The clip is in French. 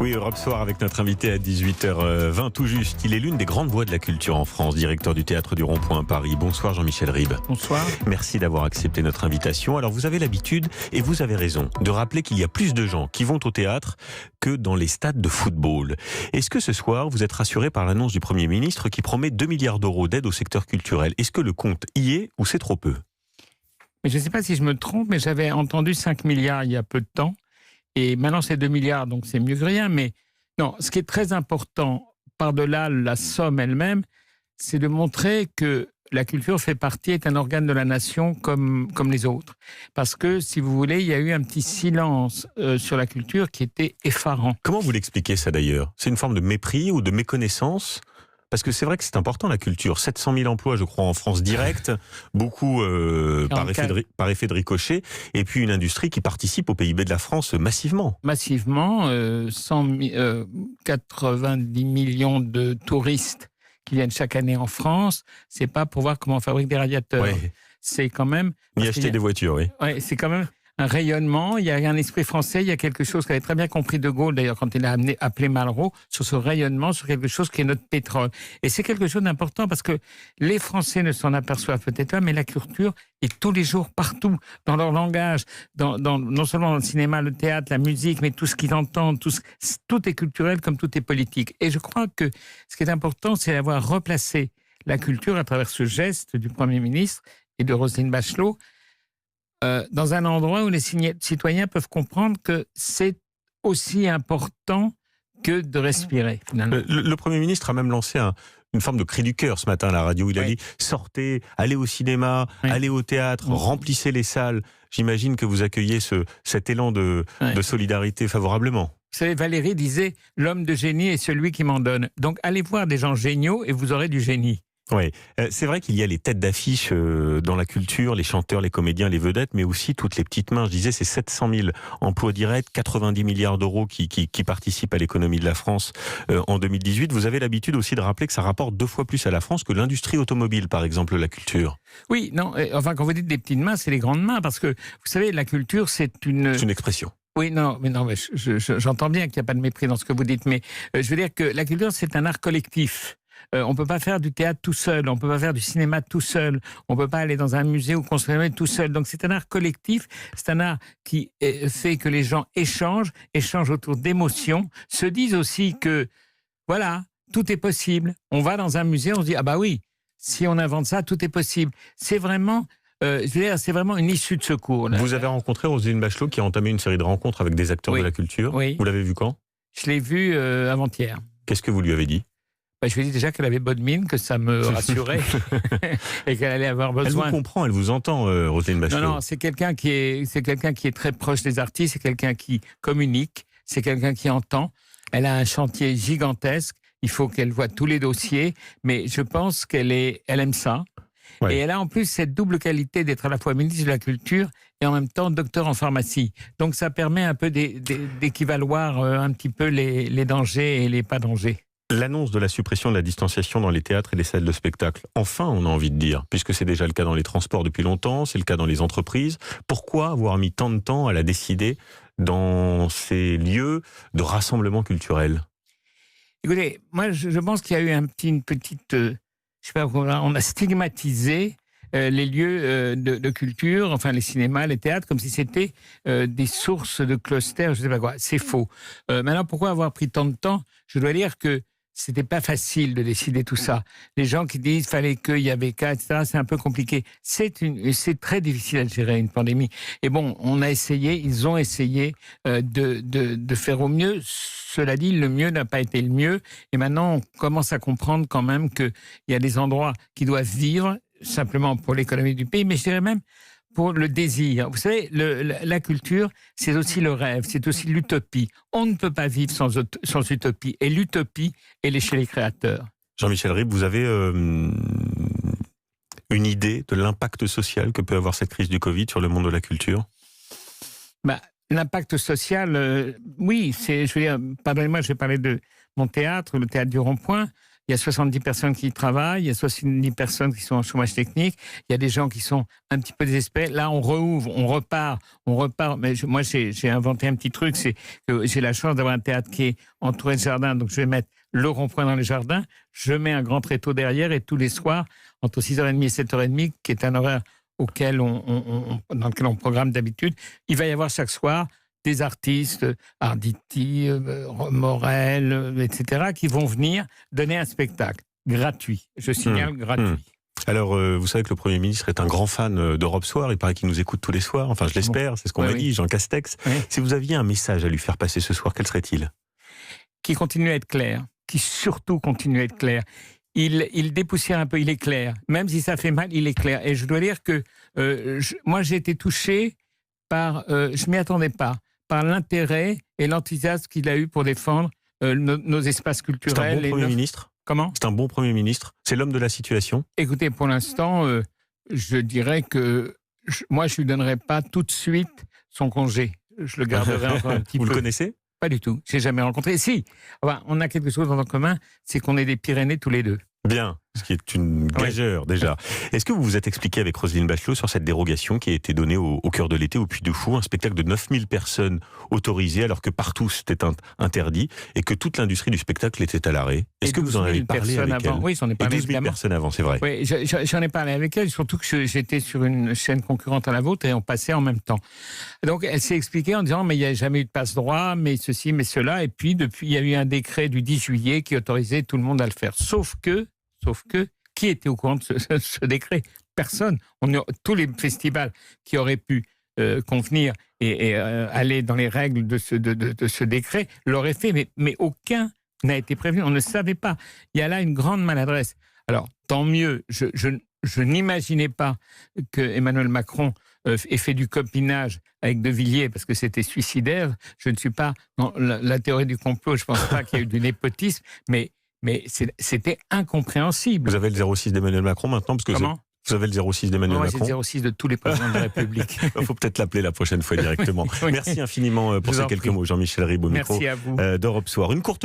Oui, Europe Soir avec notre invité à 18h20 tout juste. Il est l'une des grandes voix de la culture en France, directeur du Théâtre du Rond-Point à Paris. Bonsoir Jean-Michel Ribes. Bonsoir. Merci d'avoir accepté notre invitation. Alors vous avez l'habitude, et vous avez raison, de rappeler qu'il y a plus de gens qui vont au théâtre que dans les stades de football. Est-ce que ce soir, vous êtes rassuré par l'annonce du Premier ministre qui promet 2 milliards d'euros d'aide au secteur culturel? Est-ce que le compte y est ou c'est trop peu? Mais je ne sais pas si je me trompe, mais j'avais entendu 5 milliards il y a peu de temps. Et maintenant, c'est 2 milliards, donc c'est mieux que rien. Mais non, ce qui est très important, par-delà la somme elle-même, c'est de montrer que la culture fait partie, est un organe de la nation comme les autres. Parce que, si vous voulez, il y a eu un petit silence sur la culture qui était effarant. Comment vous l'expliquez ça d'ailleurs? C'est une forme de mépris ou de méconnaissance? Parce que c'est vrai que c'est important la culture. 700 000 emplois, je crois, en France direct, beaucoup par effet de ricochet, et puis une industrie qui participe au PIB de la France massivement. Massivement, 90 millions de touristes qui viennent chaque année en France. C'est pas pour voir comment on fabrique des radiateurs. Ouais. C'est quand même... Ni acheter des voitures, oui. Ouais, c'est quand même un rayonnement, il y a un esprit français, il y a quelque chose qu'avait très bien compris De Gaulle, d'ailleurs, quand il a appelé Malraux, sur ce rayonnement, sur quelque chose qui est notre pétrole. Et c'est quelque chose d'important parce que les Français ne s'en aperçoivent peut-être pas, mais la culture est tous les jours partout, dans leur langage, non seulement dans le cinéma, le théâtre, la musique, mais tout ce qu'ils entendent, tout est culturel comme tout est politique. Et je crois que ce qui est important, c'est d'avoir replacé la culture à travers ce geste du Premier ministre et de Roselyne Bachelot, dans un endroit où les citoyens peuvent comprendre que c'est aussi important que de respirer, finalement. Le Premier ministre a même lancé une forme de cri du cœur ce matin à la radio. Il a dit « Sortez, allez au cinéma, allez au théâtre, remplissez les salles ». J'imagine que vous accueillez cet élan de solidarité favorablement. Vous savez, Valérie disait « L'homme de génie est celui qui m'en donne ». Donc allez voir des gens géniaux et vous aurez du génie. Oui, c'est vrai qu'il y a les têtes d'affiche dans la culture, les chanteurs, les comédiens, les vedettes, mais aussi toutes les petites mains. Je disais, c'est 700 000 emplois directs, 90 milliards d'euros qui participent à l'économie de la France en 2018. Vous avez l'habitude aussi de rappeler que ça rapporte 2 fois plus à la France que l'industrie automobile, par exemple, la culture. Oui, non, enfin, quand vous dites des petites mains, c'est les grandes mains, parce que, vous savez, la culture, c'est une... C'est une expression. Oui, non, mais j'entends bien qu'il n'y a pas de mépris dans ce que vous dites, mais je veux dire que la culture, c'est un art collectif. On ne peut pas faire du théâtre tout seul, on ne peut pas faire du cinéma tout seul, on ne peut pas aller dans un musée ou construire tout seul. Donc c'est un art collectif, c'est un art qui fait que les gens échangent autour d'émotions, se disent aussi que, voilà, tout est possible. On va dans un musée, on se dit, ah bah oui, si on invente ça, tout est possible. C'est vraiment... je veux dire, c'est vraiment une issue de secours. Là. Vous avez rencontré Roselyne Bachelot qui a entamé une série de rencontres avec des acteurs de la culture. Oui. Vous l'avez vu quand? Je l'ai vu avant-hier. Qu'est-ce que vous lui avez dit? Je lui ai dit déjà qu'elle avait bonne mine, que ça me rassurait et qu'elle allait avoir besoin. Elle vous comprend, elle vous entend, Roselyne Bachelot. Non, c'est quelqu'un qui est très proche des artistes, c'est quelqu'un qui communique, c'est quelqu'un qui entend. Elle a un chantier gigantesque, il faut qu'elle voie tous les dossiers, mais je pense qu'elle aime ça. Ouais. Et elle a en plus cette double qualité d'être à la fois ministre de la Culture et en même temps docteur en pharmacie. Donc ça permet un peu d'équivaloir un petit peu les dangers et les pas dangers. L'annonce de la suppression de la distanciation dans les théâtres et les salles de spectacle, enfin on a envie de dire, puisque c'est déjà le cas dans les transports depuis longtemps, c'est le cas dans les entreprises, pourquoi avoir mis tant de temps à la décider dans ces lieux de rassemblement culturel? Écoutez, moi je pense qu'il y a eu une petite... je sais pas, on a stigmatisé les lieux de culture, enfin les cinémas, les théâtres, comme si c'était des sources de clusters, je sais pas quoi. C'est faux. Maintenant, pourquoi avoir pris tant de temps? Je dois dire que c'était pas facile de décider tout ça. Les gens qui disent fallait qu'il y avait qu'à, etc., c'est un peu compliqué. C'est très difficile à gérer une pandémie. Et bon, ils ont essayé de faire au mieux. Cela dit, le mieux n'a pas été le mieux. Et maintenant, on commence à comprendre quand même qu'il y a des endroits qui doivent vivre simplement pour l'économie du pays, mais je dirais même pour le désir. Vous savez, la culture, c'est aussi le rêve, c'est aussi l'utopie. On ne peut pas vivre sans utopie. Et l'utopie, elle est chez les créateurs. Jean-Michel Ribes, vous avez une idée de l'impact social que peut avoir cette crise du Covid sur le monde de la culture? L'impact social, oui, je veux dire, pardonnez-moi, je vais parler de mon théâtre, le Théâtre du Rond-Point. il y a 70 personnes qui y travaillent, il y a 70 personnes qui sont en chômage technique, il y a des gens qui sont un petit peu désespérés. Là, on rouvre, on repart. Mais moi, j'ai inventé un petit truc, c'est que j'ai la chance d'avoir un théâtre qui est entouré de jardins, donc je vais mettre le rond-point dans les jardins, je mets un grand tréteau derrière et tous les soirs, entre 6h30 et 7h30, qui est un horaire auquel dans lequel on programme d'habitude, il va y avoir chaque soir des artistes, Arditi, Morel, etc., qui vont venir donner un spectacle gratuit. Je signale gratuit. Alors, vous savez que le Premier ministre est un grand fan d'Europe Soir. Il paraît qu'il nous écoute tous les soirs. Enfin, je l'espère, c'est ce qu'on m'a dit, Jean Castex. Oui. Si vous aviez un message à lui faire passer ce soir, quel serait-il ? Qui continue à être clair, qui surtout continue à être clair. Il dépoussière un peu, il est clair. Même si ça fait mal, il est clair. Et je dois dire que moi, j'ai été touché par, je m'y attendais pas, par l'intérêt et l'enthousiasme qu'il a eu pour défendre nos espaces culturels. C'est un bon Premier ministre ? Comment ? C'est un bon Premier ministre ? C'est l'homme de la situation ? Écoutez, pour l'instant, je dirais que moi, je lui donnerai pas tout de suite son congé. Je le garderai encore un petit peu. Vous le connaissez ? Pas du tout. J'ai jamais rencontré. Si, enfin, on a quelque chose en commun, c'est qu'on est des Pyrénées tous les deux. Bien, ce qui est une gageure déjà. Est-ce que vous vous êtes expliqué avec Roselyne Bachelot sur cette dérogation qui a été donnée au cœur de l'été, au Puy de Fou, un spectacle de 9000 personnes autorisées alors que partout c'était interdit et que toute l'industrie du spectacle était à l'arrêt. Est-ce que vous en avez parlé avec elle ? Oui, j'en ai parlé. Et 12 000 personnes avant, c'est vrai. Oui, j'en ai parlé avec elle, surtout que j'étais sur une chaîne concurrente à la vôtre et on passait en même temps. Donc elle s'est expliquée en disant mais il n'y a jamais eu de passe-droit, mais ceci, mais cela. Et puis depuis, il y a eu un décret du 10 juillet qui autorisait tout le monde à le faire. Sauf que, qui était au courant de ce décret ? Personne. Tous les festivals qui auraient pu convenir et aller dans les règles de ce décret l'auraient fait, mais aucun n'a été prévenu. On ne savait pas. Il y a là une grande maladresse. Alors, tant mieux. Je n'imaginais pas que Emmanuel Macron ait fait du copinage avec De Villiers parce que c'était suicidaire. Je ne suis pas dans la théorie du complot. Je ne pense pas qu'il y a eu du népotisme, mais c'était incompréhensible. Vous avez le 06 d'Emmanuel Macron maintenant parce que Comment ? Vous avez le 06 d'Emmanuel Macron ? Moi, j'ai le 06 de tous les présidents de la République. Il faut peut-être l'appeler la prochaine fois directement. Oui. Merci infiniment pour ces quelques mots, Jean-Michel Ribes au micro Merci à vous. d'Europe Soir. Une courte